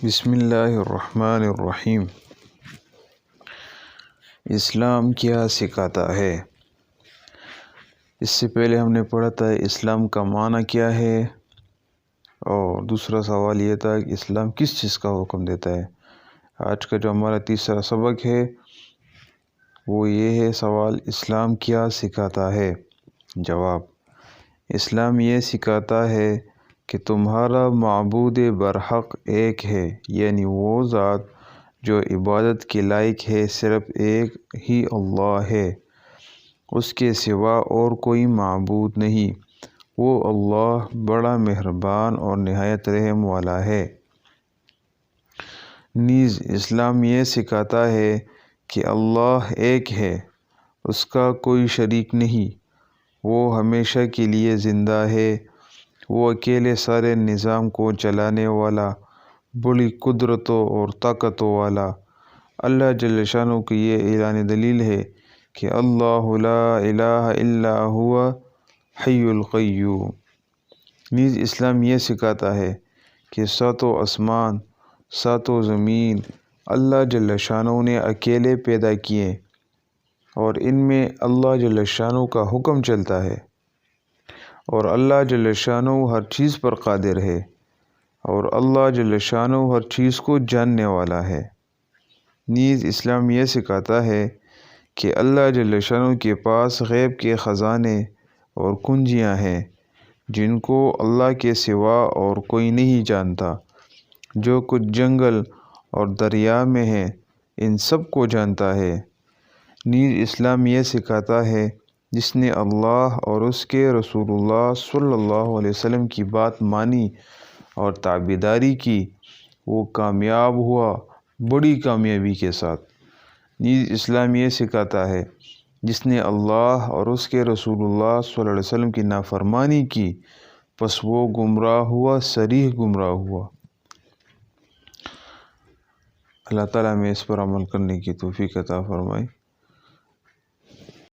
بسم اللہ الرحمن الرحیم۔ اسلام کیا سکھاتا ہے؟ اس سے پہلے ہم نے پڑھا تھا اسلام کا معنی کیا ہے، اور دوسرا سوال یہ تھا کہ اسلام کس چیز کا حکم دیتا ہے۔ آج کا جو ہمارا تیسرا سبق ہے وہ یہ ہے سوال، اسلام کیا سکھاتا ہے؟ جواب، اسلام یہ سکھاتا ہے کہ تمہارا معبود برحق ایک ہے، یعنی وہ ذات جو عبادت کے لائق ہے صرف ایک ہی اللہ ہے، اس کے سوا اور کوئی معبود نہیں۔ وہ اللہ بڑا مہربان اور نہایت رحم والا ہے۔ نیز اسلام یہ سکھاتا ہے کہ اللہ ایک ہے، اس کا کوئی شریک نہیں، وہ ہمیشہ کے لیے زندہ ہے، وہ اکیلے سارے نظام کو چلانے والا، بڑی قدرتوں اور طاقتوں والا۔ اللہ جل شانہ کی یہ اعلان دلیل ہے کہ اللہ لا الہ الا ہوا حی القیوم۔ نیز اسلام یہ سکھاتا ہے کہ ساتوں آسمان، ساتوں زمین اللہ جل شانہ نے اکیلے پیدا کیے، اور ان میں اللہ جل شانہ کا حکم چلتا ہے، اور اللہ جل شانہ ہر چیز پر قادر ہے، اور اللہ جل شانہ ہر چیز کو جاننے والا ہے۔ نیز اسلام یہ سکھاتا ہے کہ اللہ جل شانہ کے پاس غیب کے خزانے اور کنجیاں ہیں جن کو اللہ کے سوا اور کوئی نہیں جانتا۔ جو کچھ جنگل اور دریا میں ہے ان سب کو جانتا ہے۔ نیز اسلام یہ سکھاتا ہے جس نے اللہ اور اس کے رسول اللہ صلی اللہ علیہ وسلم کی بات مانی اور تابعداری کی، وہ کامیاب ہوا بڑی کامیابی کے ساتھ۔ نیز اسلام یہ سکھاتا ہے جس نے اللہ اور اس کے رسول اللہ صلی اللہ علیہ وسلم کی نافرمانی کی، پس وہ گمراہ ہوا، صریح گمراہ ہوا۔ اللہ تعالیٰ ہمیں اس پر عمل کرنے کی توفیق عطا فرمائے۔